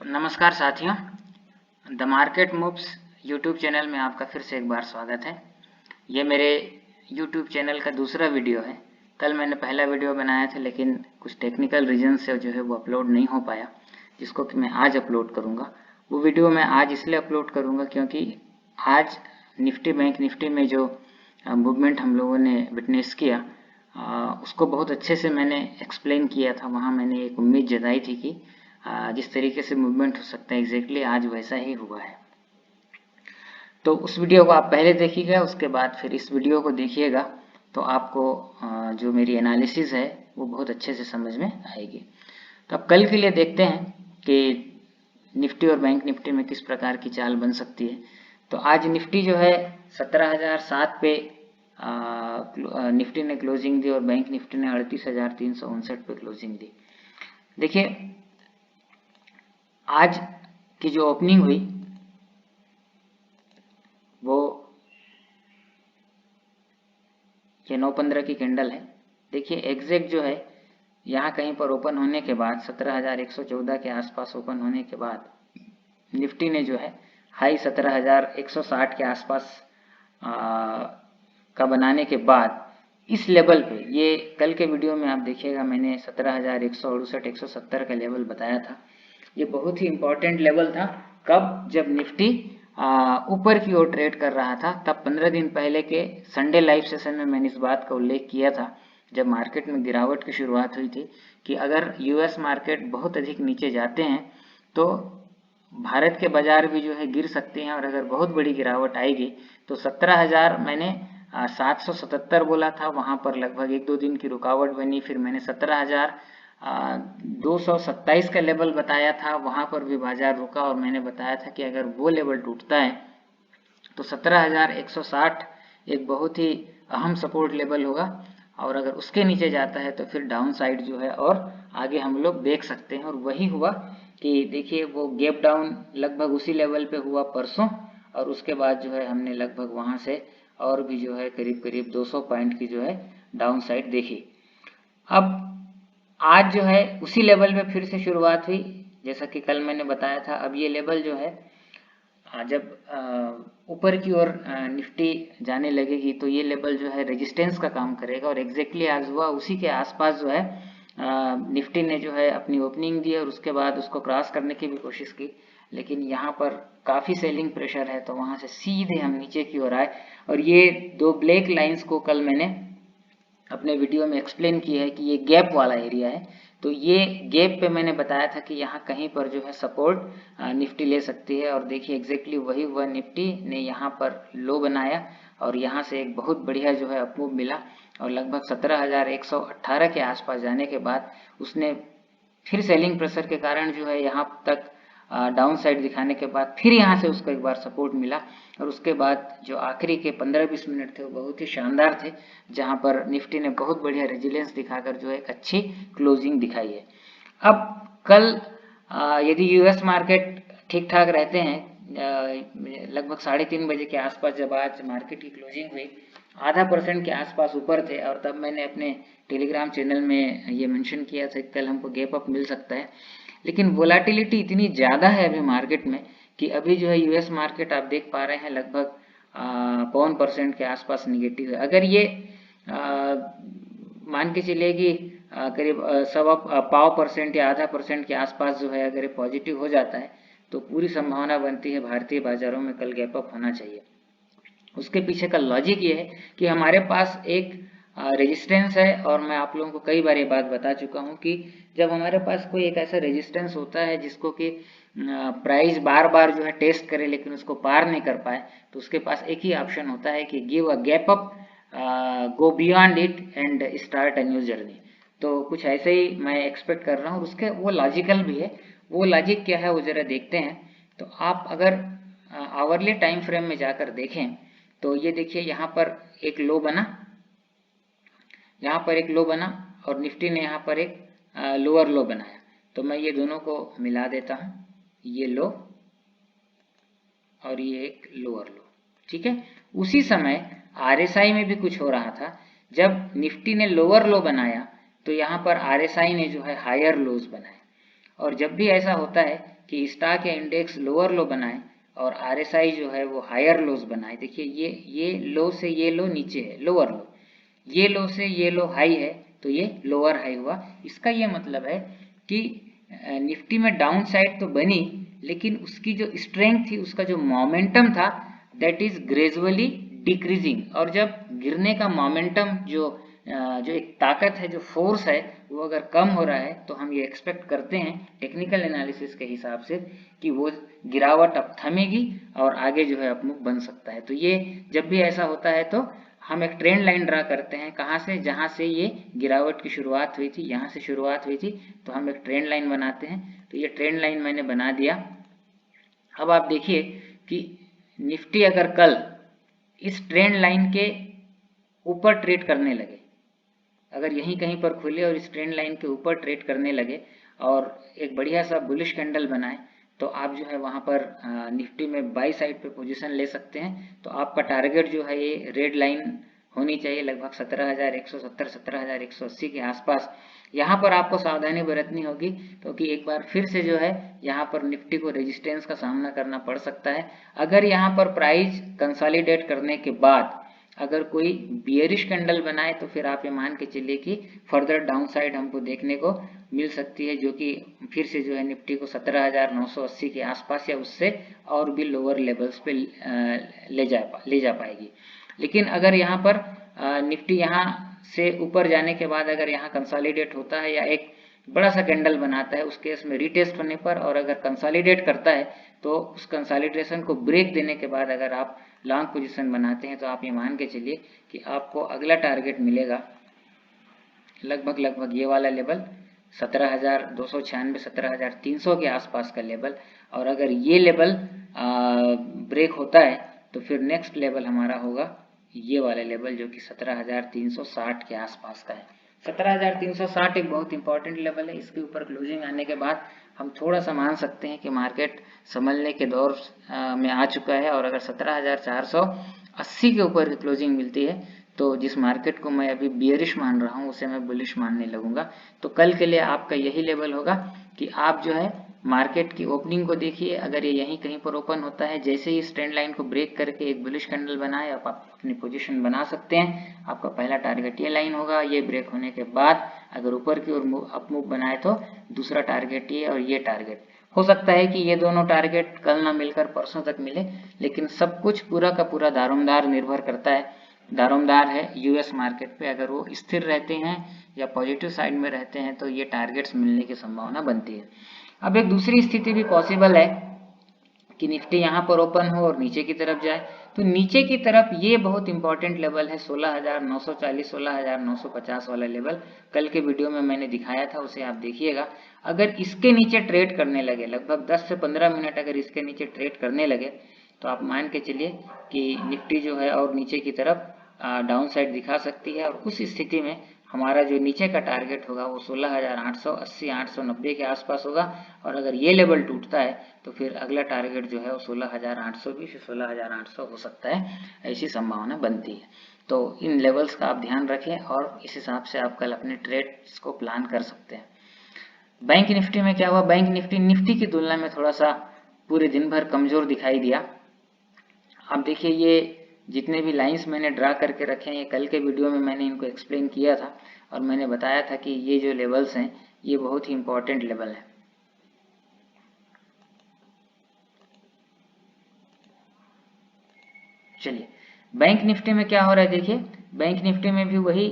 नमस्कार साथियों, the market moves YouTube channel में आपका फिर से एक बार स्वागत है। ये मेरे यूट्यूब चैनल का दूसरा वीडियो है। कल मैंने पहला वीडियो बनाया था लेकिन कुछ टेक्निकल रीजन से जो है वो अपलोड नहीं हो पाया, जिसको कि मैं आज अपलोड करूँगा। वो वीडियो मैं आज इसलिए अपलोड करूँगा क्योंकि आज निफ्टी बैंक निफ्टी में जो मूवमेंट हम लोगों ने विटनेस किया उसको बहुत अच्छे से मैंने एक्सप्लेन किया था। वहाँ मैंने एक उम्मीद जताई थी कि जिस तरीके से मूवमेंट हो सकता है एग्जैक्टली आज वैसा ही हुआ है। तो उस वीडियो को आप पहले देखिएगा, उसके बाद फिर इस वीडियो को देखिएगा तो आपको जो मेरी एनालिसिस है वो बहुत अच्छे से समझ में आएगी। तो अब कल के लिए देखते हैं कि निफ्टी और बैंक निफ्टी में किस प्रकार की चाल बन सकती है। तो आज निफ्टी जो है 17,007 पे निफ्टी ने क्लोजिंग दी और बैंक निफ्टी ने 38,359 पे क्लोजिंग दी। देखिए आज की जो ओपनिंग हुई वो ये 9:15 की कैंडल है। देखिए एग्जैक्ट जो है यहाँ कहीं पर ओपन होने के बाद 17,114 के आसपास ओपन होने के बाद निफ्टी ने जो है हाई 17,160 के आसपास का बनाने के बाद इस लेवल पे, ये कल के वीडियो में आप देखिएगा मैंने 17,168 170 का लेवल बताया था। ये बहुत ही इम्पोर्टेंट लेवल था। कब? जब निफ्टी ऊपर की ओर ट्रेड कर रहा था, तब 15 दिन पहले के संडे लाइव सेशन में मैंने इस बात का उल्लेख किया था जब मार्केट में गिरावट की शुरुआत हुई थी कि अगर यूएस मार्केट बहुत अधिक नीचे जाते हैं तो भारत के बाजार भी जो है गिर सकते हैं और अगर बहुत बड़ी गिरावट आएगी तो 17,000 मैंने 777 बोला था, वहां पर लगभग 1-2 दिन की रुकावट बनी। फिर मैंने 17,227 का लेवल बताया था, वहां पर भी बाजार रुका और मैंने बताया था कि अगर वो लेवल टूटता है तो 17,160 एक बहुत ही अहम सपोर्ट लेवल होगा और अगर उसके नीचे जाता है तो फिर डाउन साइड जो है और आगे हम लोग देख सकते हैं। और वही हुआ कि देखिए वो गैप डाउन लगभग उसी लेवल पे हुआ परसों और उसके बाद जो है हमने लगभग वहां से और भी जो है करीब करीब 200 पॉइंट की जो है डाउन साइड देखी। अब आज जो है उसी लेवल पे फिर से शुरुआत हुई, जैसा कि कल मैंने बताया था। अब ये लेवल जो है जब ऊपर की ओर निफ्टी जाने लगेगी तो ये लेवल जो है रेजिस्टेंस का काम करेगा और एग्जैक्टली आज हुआ उसी के आसपास जो है निफ्टी ने जो है अपनी ओपनिंग दी और उसके बाद उसको क्रॉस करने की भी कोशिश की, लेकिन यहाँ पर काफ़ी सेलिंग प्रेशर है तो वहाँ से सीधे हम नीचे की ओर आए। और ये दो ब्लैक लाइंस को कल मैंने अपने वीडियो में एक्सप्लेन किया है कि ये गैप वाला एरिया है। तो ये गैप पे मैंने बताया था कि यहाँ कहीं पर जो है सपोर्ट निफ्टी ले सकती है और देखिए एग्जैक्टली वही हुआ। निफ्टी ने यहाँ पर लो बनाया और यहाँ से एक बहुत बढ़िया जो है अपमूव मिला और लगभग 17,118 के आसपास जाने के बाद उसने फिर सेलिंग प्रेशर के कारण जो है यहाँ तक डाउन साइड दिखाने के बाद फिर यहाँ से उसको एक बार सपोर्ट मिला और उसके बाद जो आखिरी के 15-20 मिनट थे वो बहुत ही शानदार थे, जहाँ पर निफ्टी ने बहुत बढ़िया रेजिलियंस दिखाकर जो एक अच्छी क्लोजिंग दिखाई है। अब कल यदि यूएस मार्केट ठीक ठाक रहते हैं, लगभग 3:30 बजे के आसपास जब आज मार्केट की क्लोजिंग हुई 0.5% के आसपास ऊपर थे और तब मैंने अपने टेलीग्राम चैनल में ये मेंशन किया था कि कल हमको गैप अप मिल सकता है। लेकिन वोलाटिलिटी इतनी ज़्यादा है अभी मार्केट में कि अभी जो है यूएस मार्केट आप देख पा रहे हैं लगभग 0.5% के आसपास निगेटिव है। अगर ये मान के चलिए करीब 0.25% या 0.5% के आसपास जो है अगर ये पॉजिटिव हो जाता है तो पूरी संभावना बनती है भारतीय बाजारों में कल गैप अप होना चाहिए। उसके पीछे का लॉजिक ये है कि हमारे पास एक रेजिस्टेंस है और मैं आप लोगों को कई बार ये बात बता चुका हूँ कि जब हमारे पास कोई एक ऐसा रेजिस्टेंस होता है जिसको कि प्राइस बार बार जो है टेस्ट करे लेकिन उसको पार नहीं कर पाए तो उसके पास एक ही ऑप्शन होता है कि give a gap up, go beyond it and start a new journey. तो कुछ ऐसे ही मैं एक्सपेक्ट कर रहा हूँ। उसके वो लॉजिकल भी है। वो लॉजिक क्या है वो जरा देखते हैं। तो आप अगर आवरली टाइम फ्रेम में जाकर देखें तो ये देखिए यहाँ पर एक लो बना, यहाँ पर एक लो बना और निफ्टी ने यहाँ पर एक लोअर लो बनाया। तो मैं ये दोनों को मिला देता हूँ, ये लो और ये एक लोअर लो, ठीक है। उसी समय आरएसआई में भी कुछ हो रहा था। जब निफ्टी ने लोअर लो बनाया तो यहाँ पर आरएसआई ने जो है हायर लोज बनाए और जब भी ऐसा होता है कि स्टॉक या इंडेक्स लोअर लो बनाए और RSI जो है वो हायर लोज बनाए, देखिए ये लो से ये लो नीचे है, लोअर लो, ये लो से ये लो हाई है, तो ये लोअर हाई हुआ। इसका ये मतलब है कि निफ्टी में डाउन साइड तो बनी, लेकिन उसकी जो स्ट्रेंथ थी, उसका जो मोमेंटम था, दैट इज ग्रेजुअली डिक्रीजिंग। और जब गिरने का मोमेंटम जो एक ताकत है, जो फोर्स है, वो अगर कम हो रहा है, तो हम ये एक्सपेक्ट करते हैं टेक्निकल एनालिसिस के हिसाब से कि वो गिरावट अब थमेगी और आगे जो है अपमुख बन सकता है। तो ये जब भी ऐसा होता है तो हम एक ट्रेंड लाइन ड्रा करते हैं, कहाँ से, जहाँ से ये गिरावट की शुरुआत हुई थी, यहाँ से शुरुआत हुई थी, तो हम एक ट्रेंड लाइन बनाते हैं। तो ये ट्रेंड लाइन मैंने बना दिया। अब आप देखिए कि निफ्टी अगर कल इस ट्रेंड लाइन के ऊपर ट्रेड करने लगे, अगर यहीं कहीं पर खुले और इस ट्रेंड लाइन के ऊपर ट्रेड करने लगे और एक बढ़िया सा बुलिश कैंडल बनाए, तो आप जो है वहाँ पर निफ्टी में बाई साइड पे पोजीशन ले सकते हैं। तो आपका टारगेट जो है ये रेड लाइन होनी चाहिए, लगभग 17,170 17,180 के आसपास। यहाँ पर आपको सावधानी बरतनी होगी, क्योंकि एक बार फिर से जो है यहाँ पर निफ्टी को रेजिस्टेंस का सामना करना पड़ सकता है। अगर यहाँ पर प्राइस कंसोलिडेट करने के बाद अगर कोई बियरिश कैंडल बनाए, तो फिर आप ये मान के चलिए कि फर्दर डाउन साइड हमको देखने को मिल सकती है, जो कि फिर से जो है निफ्टी को 17,980 के आसपास या उससे और भी लोअर लेवल्स पे ले जा पाएगी। लेकिन अगर यहाँ पर निफ्टी यहाँ से ऊपर जाने के बाद अगर यहाँ कंसोलिडेट होता है या एक बड़ा सा कैंडल बनाता है, उस केस में रीटेस्ट होने पर, और अगर कंसोलिडेट करता है, तो उस कंसोलिडेशन को ब्रेक देने के बाद अगर आप लॉन्ग पोजीशन बनाते हैं, तो आप ये मान के चलिए कि आपको अगला टारगेट मिलेगा लगभग ये वाला लेवल 17,296 17,300 के आसपास का लेवल। और अगर ये लेवल ब्रेक होता है, तो फिर नेक्स्ट लेवल हमारा होगा ये वाला लेवल, जो कि 17,360 के आसपास का है। 17,360 एक बहुत इंपॉर्टेंट लेवल है। इसके ऊपर क्लोजिंग आने के बाद हम थोड़ा सा मान सकते हैं कि मार्केट संभलने के दौर में आ चुका है। और अगर 17,480 के ऊपर क्लोजिंग मिलती है, तो जिस मार्केट को मैं अभी बियरिश मान रहा हूँ, उसे मैं बुलिश मानने लगूंगा। तो कल के लिए आपका यही लेवल होगा कि आप जो है मार्केट की ओपनिंग को देखिए, अगर ये यहीं कहीं पर ओपन होता है, जैसे ही इस ट्रेंड लाइन को ब्रेक करके एक बुलिश कैंडल बनाए, आप अपनी पोजीशन बना सकते हैं। आपका पहला टारगेट ये लाइन होगा। ये ब्रेक होने के बाद अगर ऊपर की ओर अप मूव बनाए, तो दूसरा टारगेट ये और ये टारगेट। हो सकता है कि ये दोनों टारगेट कल ना मिलकर परसों तक मिले, लेकिन सब कुछ पूरा का पूरा दारोमदार निर्भर करता है, दारोमदार है यूएस मार्केट पे। अगर वो स्थिर रहते हैं या पॉजिटिव साइड में रहते हैं, तो ये टारगेट्स मिलने की संभावना बनती है। अब एक दूसरी स्थिति भी पॉसिबल है कि निफ्टी यहाँ पर ओपन हो और नीचे की तरफ जाए। तो नीचे की तरफ ये बहुत इंपॉर्टेंट लेवल है 16,940 16,950 वाला लेवल। कल के वीडियो में मैंने दिखाया था, उसे आप देखिएगा। अगर इसके नीचे ट्रेड करने लगे, लगभग 10 से 15 मिनट अगर इसके नीचे ट्रेड करने लगे, तो आप मान के चलिए कि निफ्टी जो है और नीचे की तरफ डाउन साइड दिखा सकती है। और उस स्थिति में हमारा जो नीचे का टारगेट होगा वो 16,880 890 के आसपास होगा। और अगर ये लेवल टूटता है, तो फिर अगला टारगेट जो है वो 16,820 से 16,800 हो सकता है, ऐसी संभावना बनती है। तो इन लेवल्स का आप ध्यान रखें और इस हिसाब से आप कल अपने ट्रेड्स को प्लान कर सकते हैं। बैंक निफ्टी में क्या हुआ? बैंक निफ्टी की तुलना में थोड़ा सा पूरे दिन भर कमजोर दिखाई दिया। आप देखिए, ये जितने भी लाइंस मैंने ड्रा करके रखे हैं, ये कल के वीडियो में मैंने इनको एक्सप्लेन किया था और मैंने बताया था कि ये जो लेवल्स हैं, ये बहुत ही इंपॉर्टेंट लेवल है। चलिए, बैंक निफ्टी में क्या हो रहा है देखिए। बैंक निफ्टी में भी वही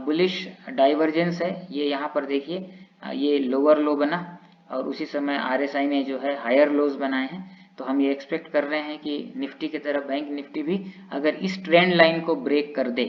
बुलिश डाइवर्जेंस है। ये यहाँ पर देखिए, ये लोअर लो बना और उसी समय आरएसआई ने जो है हायर लोज बनाए हैं। तो हम ये एक्सपेक्ट कर रहे हैं कि निफ्टी की तरफ बैंक निफ्टी भी अगर इस ट्रेंड लाइन को ब्रेक कर दे,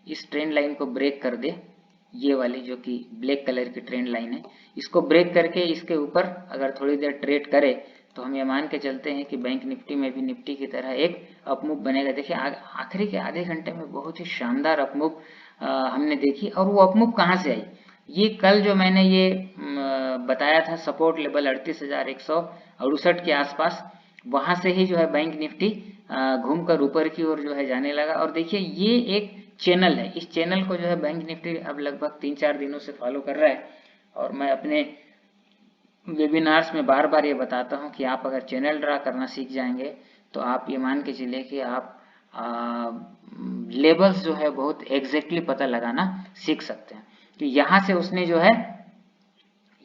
इस ट्रेंड लाइन को ब्रेक कर दे, ये वाली जो कि ब्लैक कलर की ट्रेंड लाइन है, इसको ब्रेक करके इसके ऊपर अगर थोड़ी देर ट्रेड करे, तो हम ये मान के चलते हैं कि बैंक निफ्टी में भी निफ्टी की तरह एक अपमूव बनेगा। देखिए, आखिरी के आधे घंटे में बहुत ही शानदार अपमूव हमने देखी। और वो अपमूव कहाँ से आई? ये कल जो मैंने ये बताया था सपोर्ट लेवल 38,168 के आसपास, वहां से ही जो है बैंक निफ्टी घूमकर ऊपर की ओर जो है जाने लगा। और देखिए, ये एक चैनल है, इस चैनल को जो है बैंक निफ्टी अब लगभग 3-4 दिनों से फॉलो कर रहा है। और मैं अपने वेबिनार्स में बार बार ये बताता हूँ कि आप अगर चैनल ड्रा करना सीख जाएंगे तो आप ये मान के चलिए कि आप लेबल्स जो है बहुत एग्जैक्टली पता लगाना सीख सकते हैं। तो यहाँ से उसने जो है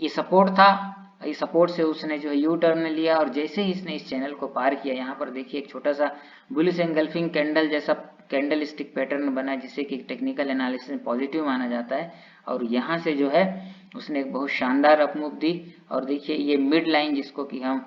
ये सपोर्ट था, इस सपोर्ट से उसने जो है यू टर्न लिया और जैसे ही इसने इस चैनल को पार किया, यहाँ पर देखिए एक छोटा सा बुलिश एंगल्फिंग कैंडल जैसा कैंडल स्टिक पैटर्न बना जिसे कि टेक्निकल एनालिसिस में पॉजिटिव माना जाता है। और यहाँ से जो है उसने एक बहुत शानदार अपमूव दी और देखिए ये मिड लाइन जिसको कि हम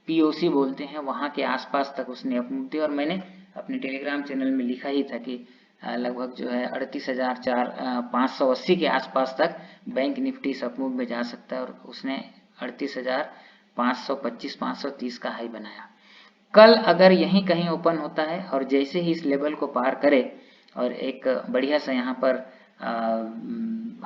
पीओसी बोलते हैं वहाँ के आसपास तक उसने अपमूव दी। और मैंने अपने टेलीग्राम चैनल में लिखा ही था कि लगभग जो है 38,580 के आसपास तक बैंक निफ्टी अपमूव में जा सकता है और उसने 38,525-530 का हाई बनाया। कल अगर यहीं कहीं ओपन होता है और जैसे ही इस लेवल को पार करे और एक बढ़िया सा यहाँ पर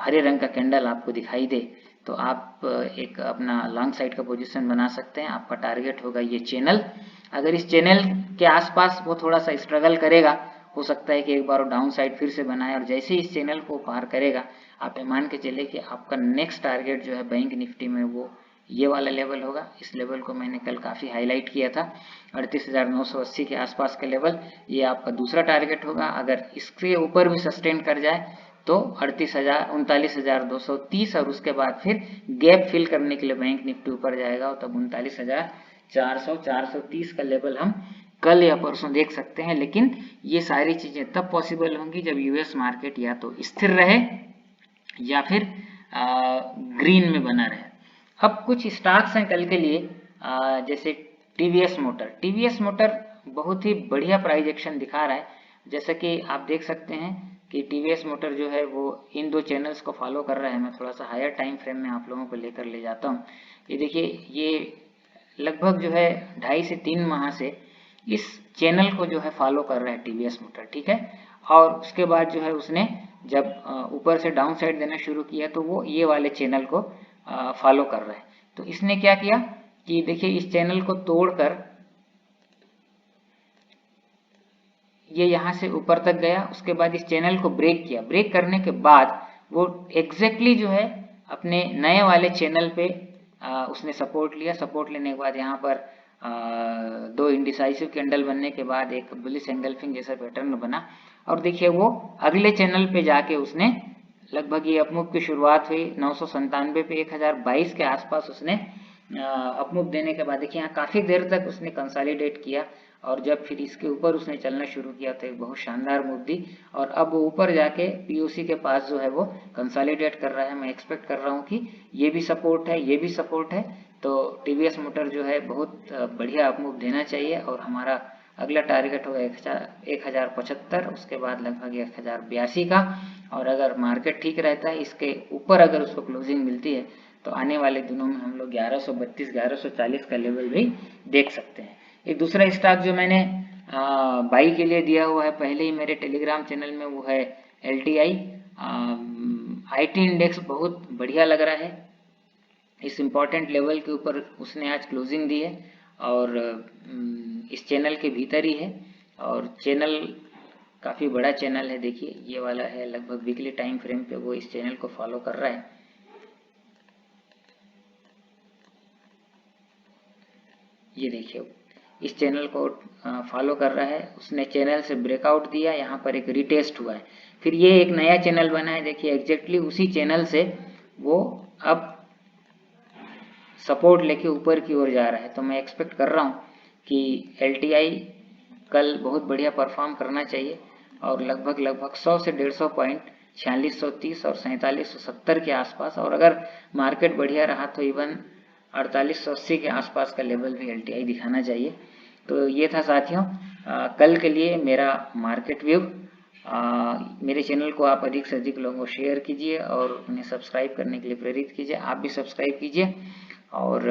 हरे रंग का कैंडल आपको दिखाई दे तो आप एक अपना लॉन्ग साइड का पोजीशन बना सकते हैं। आपका टारगेट होगा ये चैनल। अगर इस चैनल के आसपास वो थोड़ा सा स्ट्रगल करेगा, हो सकता है कि एक बार डाउन साइड फिर से बनाए और जैसे ही इस चैनल को पार करेगा आप मान के चले कि आपका नेक्स्ट टारगेट जो है बैंक निफ्टी में वो ये वाला लेवल होगा। इस लेवल को मैंने कल काफ़ी हाईलाइट किया था, 38,980 के आसपास का लेवल ये आपका दूसरा टारगेट होगा। अगर इसके ऊपर भी सस्टेन कर जाए तो 39,230 और उसके बाद फिर गैप फिल करने के लिए बैंक निफ्टी ऊपर जाएगा और तब 39,430 का लेवल हम कल या परसों देख सकते हैं। लेकिन ये सारी चीजें तब पॉसिबल होंगी जब यूएस मार्केट या तो स्थिर रहे या फिर ग्रीन में बना रहे। अब कुछ स्टॉक्स हैं कल के लिए, जैसे टीवीएस मोटर बहुत ही बढ़िया प्राइस एक्शन दिखा रहा है। जैसा कि आप देख सकते हैं कि टीवीएस मोटर जो है वो इन दो चैनल्स को फॉलो कर रहा है। मैं थोड़ा सा हायर टाइम फ्रेम में आप लोगों को लेकर ले जाता हूँ। ये देखिए ये लगभग जो है 2.5 से 3 माह से इस चैनल को जो है फॉलो कर रहा है टीवीएस मोटर, ठीक है। और उसके बाद जो है उसने जब ऊपर से डाउन साइड देना शुरू किया तो वो ये वाले चैनल को फॉलो कर रहा है। तो इसने क्या किया कि देखिए इस चैनल को तोड़कर ये यहाँ से ऊपर तक गया, उसके बाद इस चैनल को ब्रेक किया। ब्रेक करने के बाद वो एग्जैक्टली जो है अपने नए वाले चैनल पे उसने सपोर्ट लिया। सपोर्ट लेने के बाद यहाँ पर दो इंडिसाइसिव कैंडल बनने के बाद एक बुलिश एंगल्फिंग जैसा पैटर्न बना और देखिए वो अगले चैनल पे जाके उसने लगभग ये अपमूव की शुरुआत हुई 997 पे 1022 के आसपास उसने अपमूव देने के बाद देखिए यहाँ काफी देर तक उसने कंसोलिडेट किया और जब फिर इसके ऊपर उसने चलना शुरू किया तो एक बहुत शानदार मूव दी और अब वो ऊपर जाके पीओसी के पास जो है वो कंसोलिडेट कर रहा है। मैं एक्सपेक्ट कर रहा हूँ कि ये भी सपोर्ट है, ये भी सपोर्ट है, तो टीवीएस मोटर जो है बहुत बढ़िया अपमूव देना चाहिए और हमारा अगला टारगेट होगा 1075, उसके बाद लगभग 1082 का। और अगर मार्केट ठीक रहता है इसके ऊपर अगर उसको क्लोजिंग मिलती है तो आने वाले दिनों में हम लोग 1132 1140 का लेवल भी देख सकते हैं। एक दूसरा स्टॉक जो मैंने बाई के लिए दिया हुआ है पहले ही मेरे टेलीग्राम चैनल में वो है LTI। IT इंडेक्स बहुत बढ़िया लग रहा है, इस इम्पोर्टेंट लेवल के ऊपर उसने आज क्लोजिंग दी है और इस चैनल के भीतर ही है और चैनल काफ़ी बड़ा चैनल है। देखिए ये वाला है, लगभग वीकली टाइम फ्रेम पे वो इस चैनल को फॉलो कर रहा है। ये देखिए इस चैनल को फॉलो कर रहा है, उसने चैनल से ब्रेकआउट दिया, यहाँ पर एक रिटेस्ट हुआ है, फिर ये एक नया चैनल बना है। देखिए एग्जैक्टली उसी चैनल से वो अब सपोर्ट लेके ऊपर की ओर जा रहा है। तो मैं एक्सपेक्ट कर रहा हूँ कि LTI कल बहुत बढ़िया परफॉर्म करना चाहिए और लगभग 100 से 150 पॉइंट 4630 और 4770 के आसपास, और अगर मार्केट बढ़िया रहा तो इवन 4880 के आसपास का लेवल भी LTI दिखाना चाहिए। तो ये था साथियों कल के लिए मेरा मार्केट व्यू। मेरे चैनल को आप अधिक से अधिक लोगों को शेयर कीजिए और उन्हें सब्सक्राइब करने के लिए प्रेरित कीजिए। आप भी सब्सक्राइब कीजिए और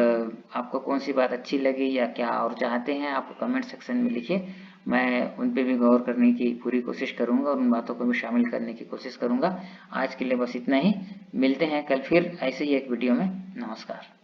आपको कौन सी बात अच्छी लगी या क्या और चाहते हैं आप कमेंट सेक्शन में लिखिए, मैं उन पे भी गौर करने की पूरी कोशिश करूंगा और उन बातों को भी शामिल करने की कोशिश करूंगा। आज के लिए बस इतना ही, मिलते हैं कल फिर ऐसे ही एक वीडियो में। नमस्कार।